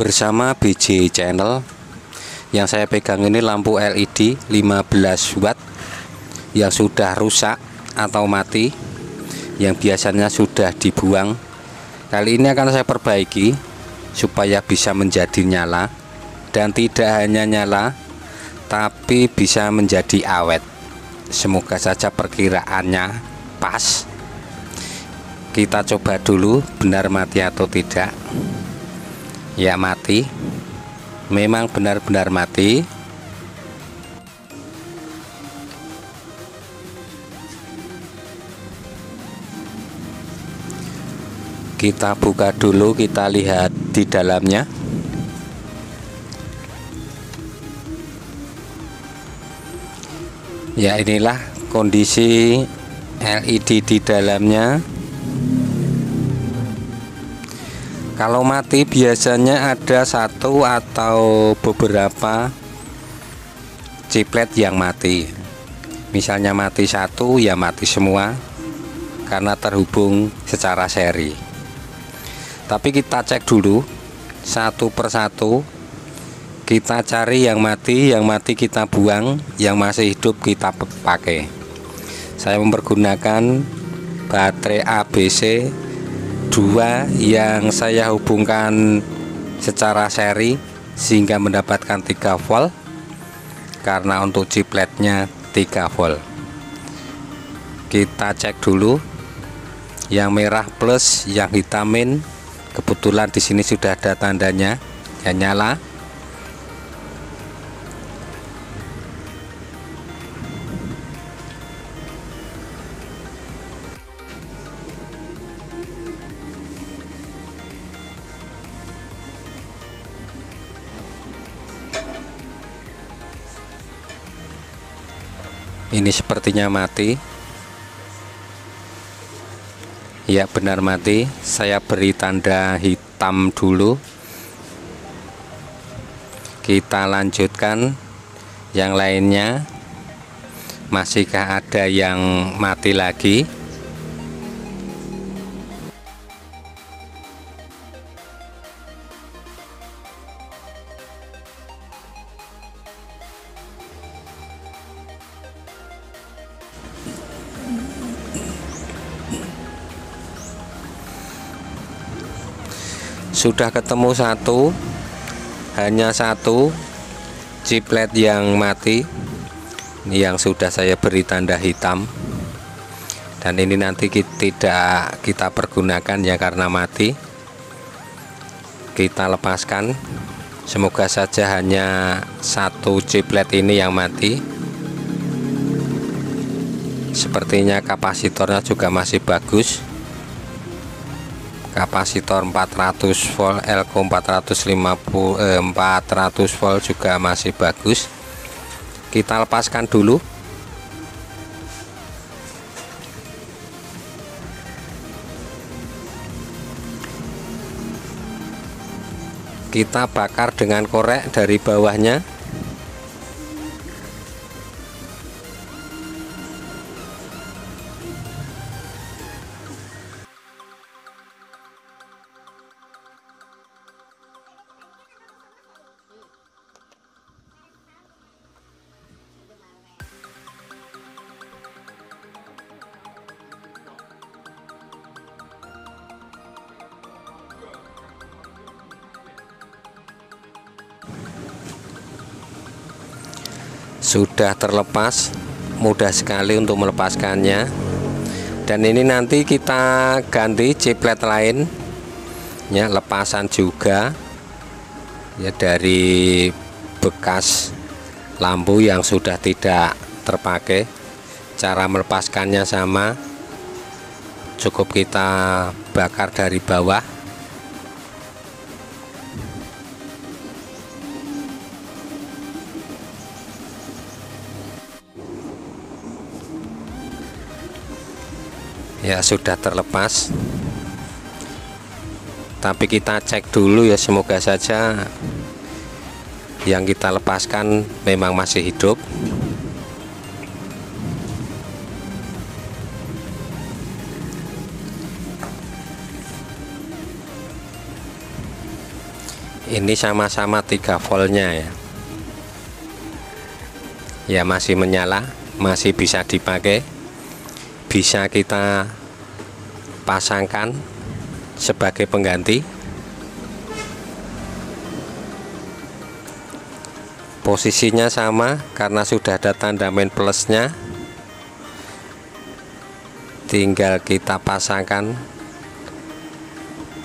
bersama BJ Channel. Yang saya pegang ini lampu LED 15 watt yang sudah rusak atau mati, yang biasanya sudah dibuang. Kali ini akan saya perbaiki supaya bisa menjadi nyala, dan tidak hanya nyala tapi bisa menjadi awet. Semoga saja perkiraannya pas. Kita coba dulu benar mati atau tidak. Ya, mati. Memang benar-benar mati. Kita buka dulu, kita lihat di dalamnya. Ya, inilah kondisi LED di dalamnya. Kalau mati biasanya ada satu atau beberapa chiplet yang mati. Misalnya mati satu, ya mati semua karena terhubung secara seri. Tapi kita cek dulu satu persatu. Kita cari yang mati kita buang, yang masih hidup kita pakai. Saya mempergunakan baterai ABC 2 yang saya hubungkan secara seri sehingga mendapatkan 3 volt, karena untuk chipletnya 3 volt. Kita cek dulu yang merah plus, yang hitam min. Kebetulan di sini sudah ada tandanya, ya nyala. Ini sepertinya mati. Ya, benar mati. Saya beri tanda hitam dulu. Kita lanjutkan yang lainnya. Masihkah ada yang mati lagi? Sudah ketemu satu, hanya satu chiplet yang mati. Ini yang sudah saya beri tanda hitam, dan ini nanti tidak kita pergunakan ya karena mati. Kita lepaskan. Semoga saja hanya satu chiplet ini yang mati. Sepertinya kapasitornya juga masih bagus. Kapasitor 400 volt, Elco 450 400 volt juga masih bagus. Kita lepaskan dulu. Kita bakar dengan korek dari bawahnya. Sudah terlepas, mudah sekali untuk melepaskannya. Dan ini nanti kita ganti chiplet lain ya, lepasan juga ya dari bekas lampu yang sudah tidak terpakai. Cara melepaskannya sama, cukup kita bakar dari bawah. Ya, sudah terlepas. Tapi kita cek dulu ya, semoga saja yang kita lepaskan memang masih hidup. Ini sama-sama 3 voltnya ya. Ya masih menyala, masih bisa dipakai. Bisa kita pasangkan sebagai pengganti. Posisinya sama karena sudah ada tanda main plusnya. Tinggal kita pasangkan,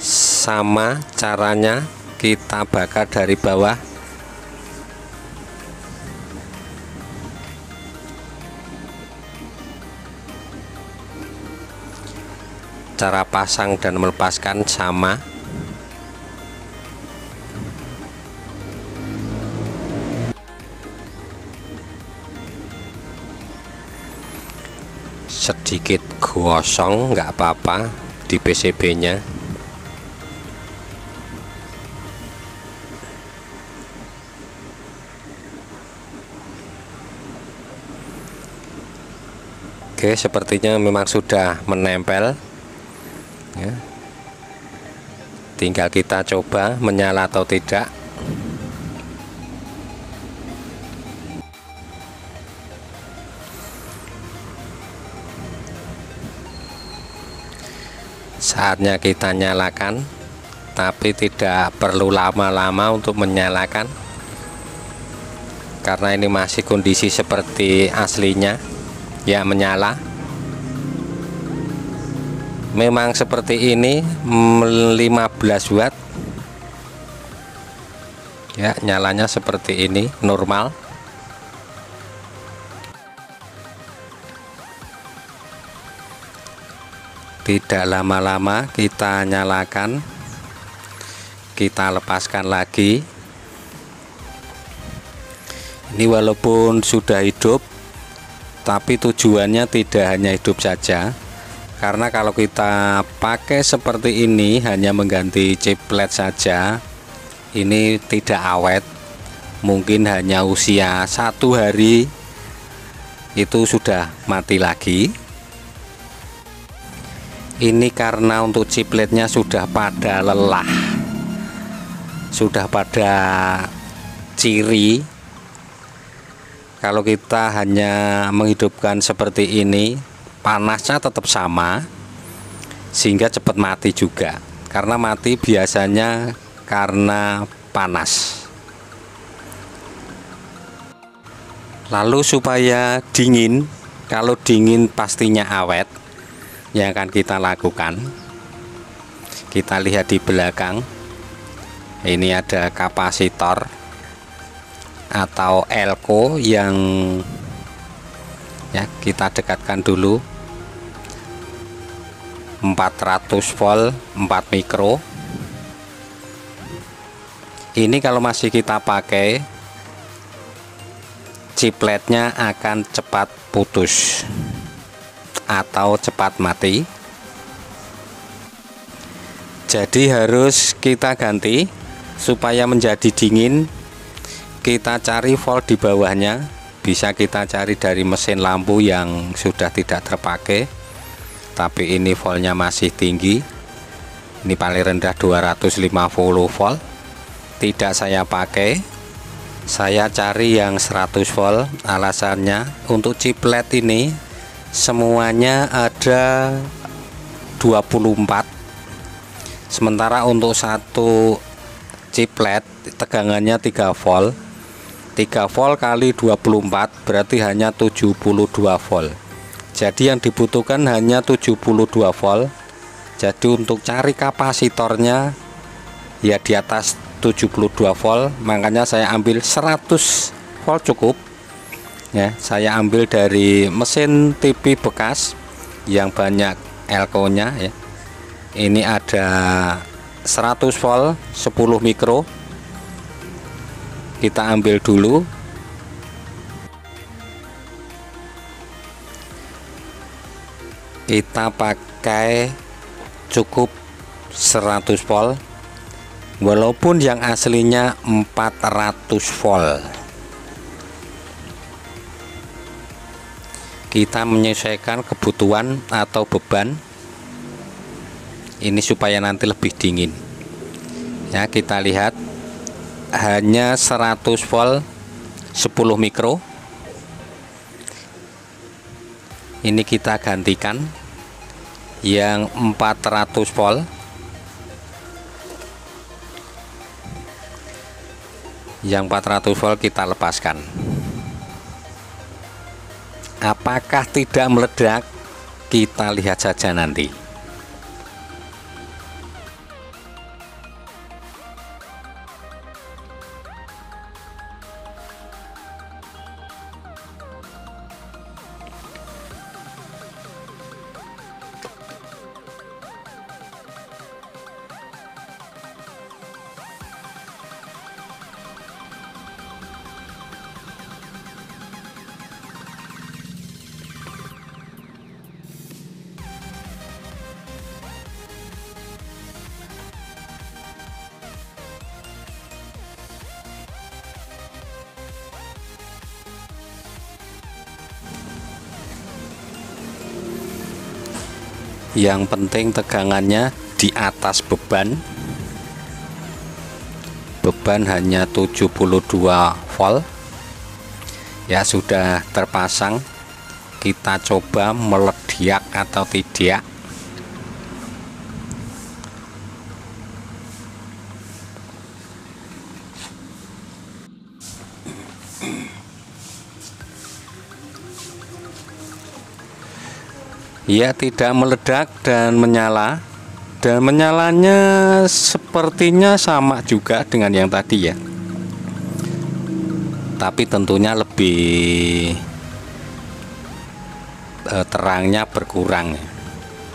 sama caranya. Kita bakar dari bawah. Cara pasang dan melepaskan sama. Sedikit gosong nggak apa-apa di PCB-nya. Oke, sepertinya memang sudah menempel ya. Tinggal kita coba menyala atau tidak. Saatnya kita nyalakan, tapi tidak perlu lama-lama untuk menyalakan karena ini masih kondisi seperti aslinya. Ya, menyala. Memang seperti ini 15 watt. Ya, nyalanya seperti ini, normal. Tidak lama-lama kita nyalakan. Kita lepaskan lagi. Ini walaupun sudah hidup, tapi tujuannya tidak hanya hidup saja, karena kalau kita pakai seperti ini hanya mengganti chiplet saja, ini tidak awet. Mungkin hanya usia 1 hari itu sudah mati lagi. Ini karena untuk chipletnya sudah pada lelah, sudah pada ciri. Kalau kita hanya menghidupkan seperti ini, panasnya tetap sama, sehingga cepat mati juga. Karena mati biasanya karena panas. Lalu supaya dingin, kalau dingin pastinya awet, yang akan kita lakukan, kita lihat di belakang. Ini ada kapasitor atau elko yang ya kita dekatkan dulu. 400 volt 4 mikro. Ini kalau masih kita pakai, chipletnya akan cepat putus atau cepat mati. Jadi harus kita ganti supaya menjadi dingin. Kita cari volt di bawahnya, bisa kita cari dari mesin lampu yang sudah tidak terpakai, tapi ini voltnya masih tinggi. Ini paling rendah 250 volt. Tidak saya pakai, saya cari yang 100 volt. Alasannya untuk chiplet ini semuanya ada 24, sementara untuk satu chiplet tegangannya 3 volt. 3 volt kali 24 berarti hanya 72 volt. Jadi yang dibutuhkan hanya 72 volt. Jadi untuk cari kapasitornya ya di atas 72 volt, makanya saya ambil 100 volt cukup. Ya, saya ambil dari mesin TV bekas yang banyak elko-nya ya. Ini ada 100 volt 10 mikro. Kita ambil dulu. Kita pakai cukup 100 volt, walaupun yang aslinya 400 volt. Kita menyesuaikan kebutuhan atau beban ini supaya nanti lebih dingin ya. Kita lihat hanya 100 volt 10 mikro. Ini kita gantikan yang 400 volt. Yang 400 volt kita lepaskan. Apakah tidak meledak? Kita lihat saja nanti. Yang penting tegangannya di atas beban. Beban hanya 72 volt. Ya, sudah terpasang. Kita coba meledak atau tidak. Ya, tidak meledak dan menyala, dan menyalanya sepertinya sama juga dengan yang tadi ya, tapi tentunya lebih terangnya berkurang ya.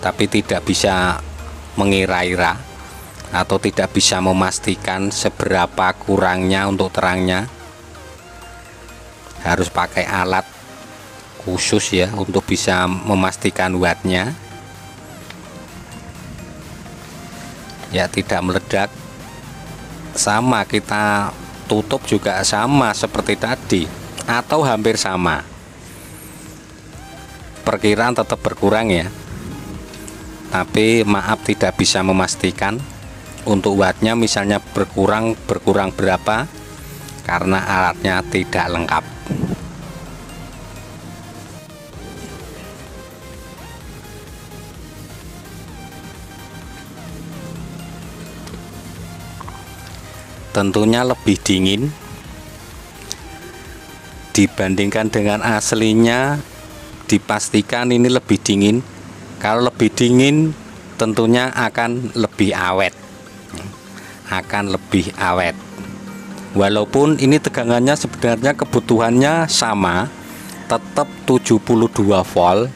Tapi tidak bisa mengira-ira atau tidak bisa memastikan seberapa kurangnya untuk terangnya. Harus pakai alat khusus ya untuk bisa memastikan wattnya. Ya, tidak meledak. Sama, kita tutup juga sama seperti tadi atau hampir sama. Perkiraan tetap berkurang ya, tapi maaf tidak bisa memastikan untuk wattnya misalnya berkurang berapa karena alatnya tidak lengkap. Tentunya lebih dingin dibandingkan dengan aslinya. Dipastikan ini lebih dingin. Kalau lebih dingin tentunya akan lebih awet, walaupun ini tegangannya sebenarnya kebutuhannya sama, tetap 72 volt.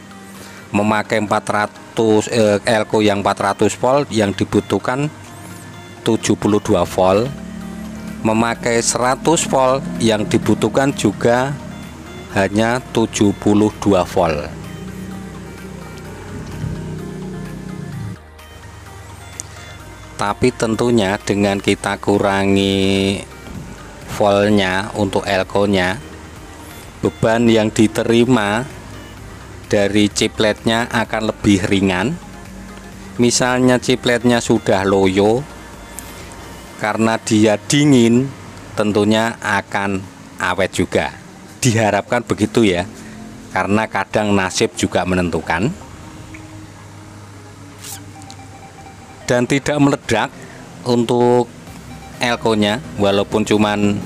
Memakai 400 elko yang 400 volt yang dibutuhkan 72 volt. Memakai 100 volt yang dibutuhkan juga hanya 72 volt. Tapi tentunya dengan kita kurangi voltnya untuk elko-nya, beban yang diterima dari chipletnya akan lebih ringan. Misalnya chipletnya sudah loyo, karena dia dingin tentunya akan awet juga. Diharapkan begitu ya, karena kadang nasib juga menentukan. Dan tidak meledak untuk elko-nya walaupun cuman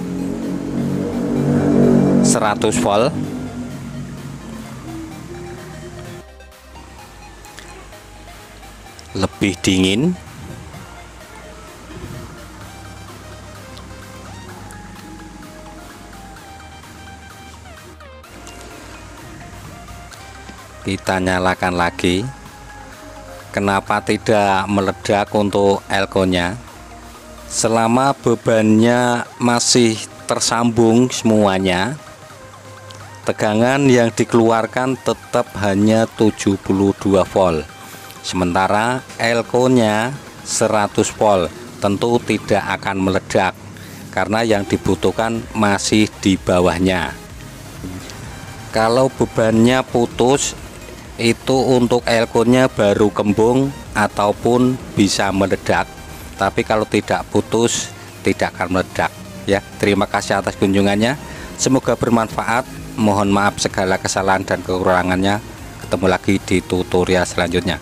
100 volt. Lebih dingin. Kita nyalakan lagi. Kenapa tidak meledak untuk elko-nya? Selama bebannya masih tersambung semuanya, tegangan yang dikeluarkan tetap hanya 72 volt. Sementara elko-nya 100 volt, tentu tidak akan meledak karena yang dibutuhkan masih di bawahnya. Kalau bebannya putus, itu untuk elko-nya baru kembung ataupun bisa meledak. Tapi kalau tidak putus, tidak akan meledak. ya. Terima kasih atas kunjungannya, semoga bermanfaat. Mohon maaf segala kesalahan dan kekurangannya. Ketemu lagi di tutorial selanjutnya.